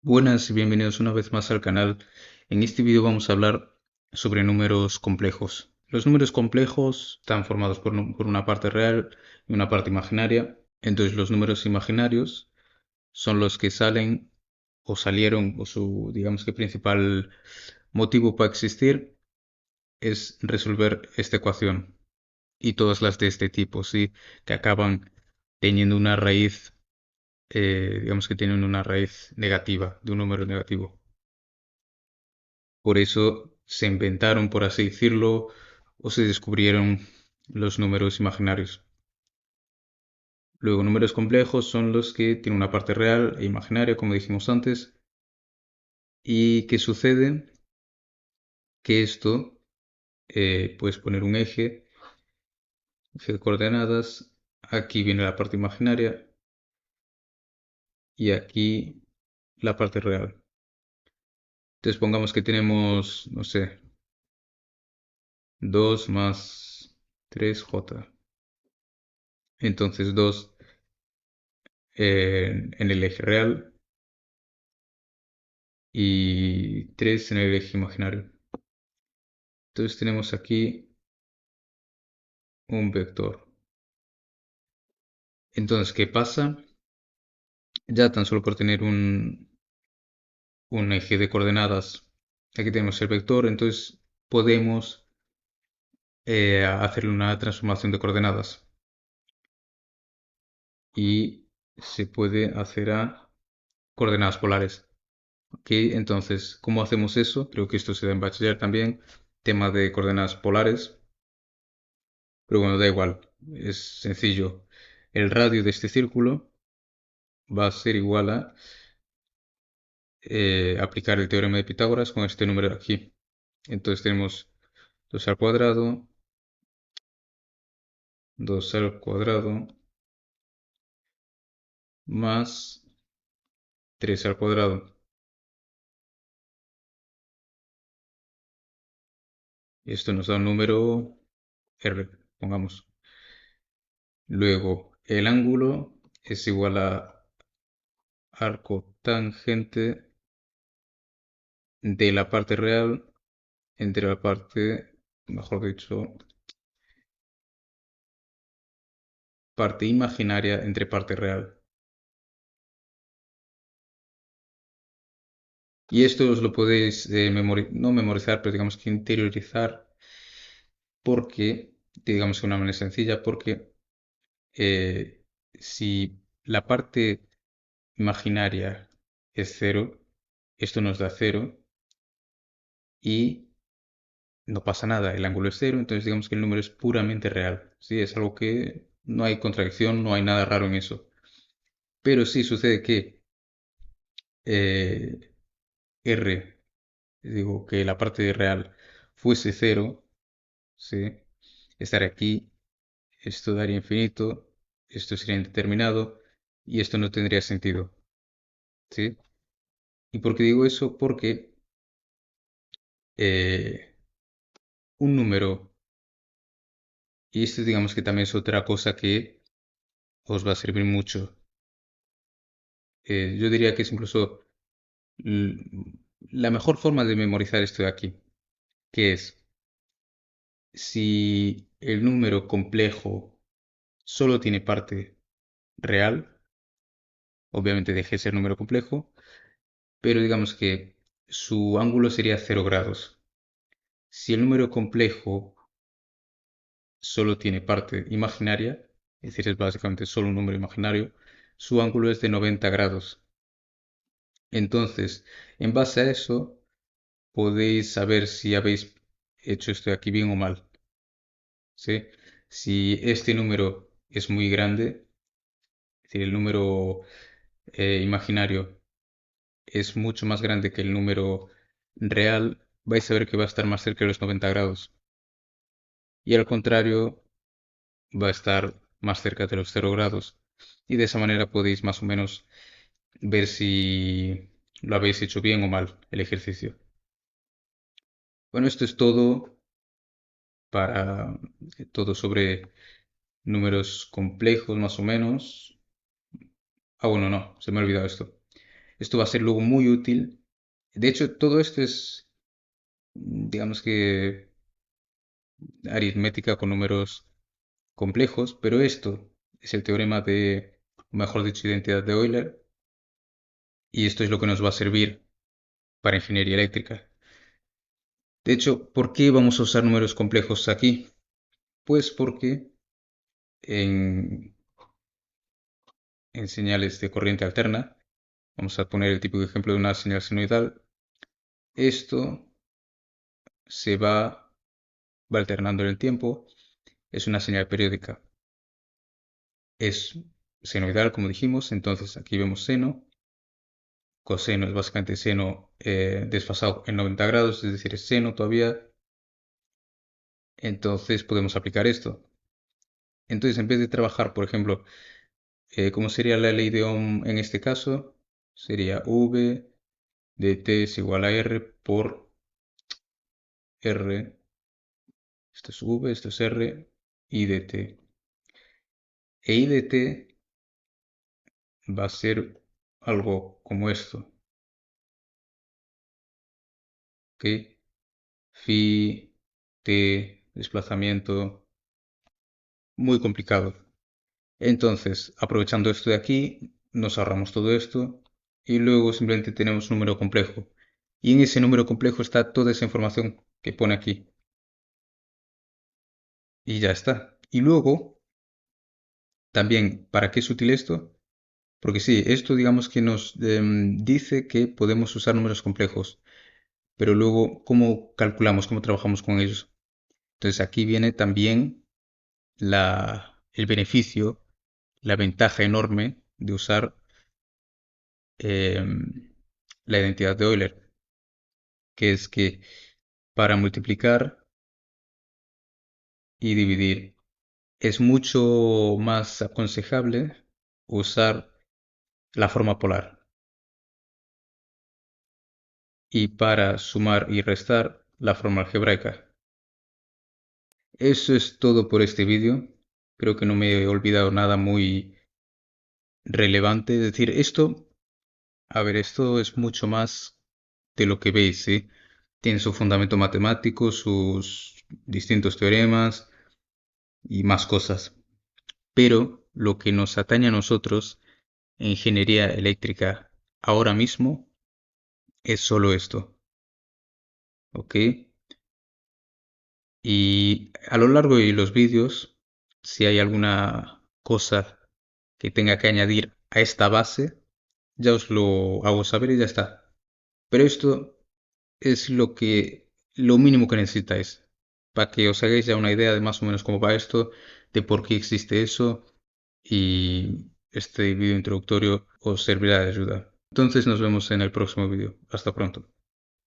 Buenas y bienvenidos una vez más al canal. En este vídeo vamos a hablar sobre números complejos. Los números complejos están formados por una parte real y una parte imaginaria. Entonces los números imaginarios son los que salen o salieron o su, digamos que principal motivo para existir es resolver esta ecuación y todas las de este tipo, ¿sí? Que acaban teniendo una raíz, digamos que tienen una raíz negativa, de un número negativo. Por eso se inventaron, por así decirlo, o se descubrieron los números imaginarios. Luego, números complejos son los que tienen una parte real e imaginaria, como dijimos antes. ¿Y qué sucede? Que esto, puedes poner un eje de coordenadas. Aquí viene la parte imaginaria y aquí la parte real. Entonces pongamos que tenemos, no sé, 2 más 3j. Entonces 2 en el eje real y 3 en el eje imaginario. Entonces tenemos aquí un vector. Entonces, ¿qué pasa? Ya tan solo por tener un eje de coordenadas, aquí tenemos el vector, entonces podemos hacerle una transformación de coordenadas y se puede hacer a coordenadas polares. Ok, entonces, ¿cómo hacemos eso? Creo que esto se da en bachiller también, tema de coordenadas polares. Pero bueno, da igual, es sencillo. El radio de este círculo va a ser igual a aplicar el teorema de Pitágoras con este número de aquí. Entonces tenemos 2 al cuadrado, 2 al cuadrado, más 3 al cuadrado. Y esto nos da un número R, pongamos. Luego, el ángulo es igual a arco tangente de la parte real entre la parte, mejor dicho, parte imaginaria entre parte real. Y esto os lo podéis no memorizar, pero digamos que interiorizar porque, digamos que de una manera sencilla, porque si la parte imaginaria es cero, esto nos da cero y no pasa nada, el ángulo es cero, entonces digamos que el número es puramente real. ¿Sí? Es algo que no hay contradicción, no hay nada raro en eso. Pero sí sucede que eh, R, digo que la parte real fuese cero, ¿sí? Estar aquí, esto daría infinito, esto sería indeterminado y esto no tendría sentido, ¿sí? ¿Y por qué digo eso? Porque eh, un número, y esto digamos que también es otra cosa que os va a servir mucho, yo diría que es incluso la mejor forma de memorizar esto de aquí, que es si el número complejo solo tiene parte real, obviamente deje de ser número complejo, pero digamos que su ángulo sería 0 grados. Si el número complejo solo tiene parte imaginaria, es decir, es básicamente solo un número imaginario, su ángulo es de 90 grados. Entonces, en base a eso, podéis saber si habéis hecho esto de aquí bien o mal. ¿Sí? Si este número es muy grande, es decir, el número imaginario es mucho más grande que el número real, vais a ver que va a estar más cerca de los 90 grados. Y al contrario, va a estar más cerca de los 0 grados. Y de esa manera podéis más o menos ver si lo habéis hecho bien o mal el ejercicio. Bueno, esto es todo para todo sobre números complejos más o menos. Ah, bueno, no, se me ha olvidado esto. Esto va a ser luego muy útil. De hecho, todo esto es, digamos que, aritmética con números complejos, pero esto es el teorema de, mejor dicho, identidad de Euler, y esto es lo que nos va a servir para ingeniería eléctrica. De hecho, ¿por qué vamos a usar números complejos aquí? Pues porque en, en señales de corriente alterna, vamos a poner el típico ejemplo de una señal senoidal, esto va alternando en el tiempo, es una señal periódica, es senoidal como dijimos, entonces aquí vemos seno, coseno es básicamente seno desfasado en 90 grados, es decir, es seno todavía, entonces podemos aplicar esto. Entonces, en vez de trabajar, por ejemplo, ¿cómo sería la ley de Ohm en este caso? Sería V de T es igual a R por R. Esto es V, esto es R, I de T. E I de T va a ser algo como esto, ¿ok? Phi, T, desplazamiento, muy complicado. Entonces, aprovechando esto de aquí, nos ahorramos todo esto y luego simplemente tenemos un número complejo. Y en ese número complejo está toda esa información que pone aquí. Y ya está. Y luego, también, ¿para qué es útil esto? Porque sí, esto digamos que nos dice que podemos usar números complejos, pero luego, ¿cómo calculamos, cómo trabajamos con ellos? Entonces aquí viene también el beneficio, la ventaja enorme de usar la identidad de Euler, que es que para multiplicar y dividir es mucho más aconsejable usar la forma polar. Y para sumar y restar la forma algebraica. Eso es todo por este vídeo. Creo que no me he olvidado nada muy relevante. Es decir, esto, a ver, esto es mucho más de lo que veis, ¿sí? Tiene su fundamento matemático, sus distintos teoremas y más cosas. Pero lo que nos atañe a nosotros en ingeniería eléctrica ahora mismo es solo esto, ¿ok? Y a lo largo de los vídeos, si hay alguna cosa que tenga que añadir a esta base, ya os lo hago saber y ya está. Pero esto es lo mínimo que necesitáis, para que os hagáis ya una idea de más o menos cómo va esto, de por qué existe eso, y este vídeo introductorio os servirá de ayuda. Entonces nos vemos en el próximo vídeo. Hasta pronto.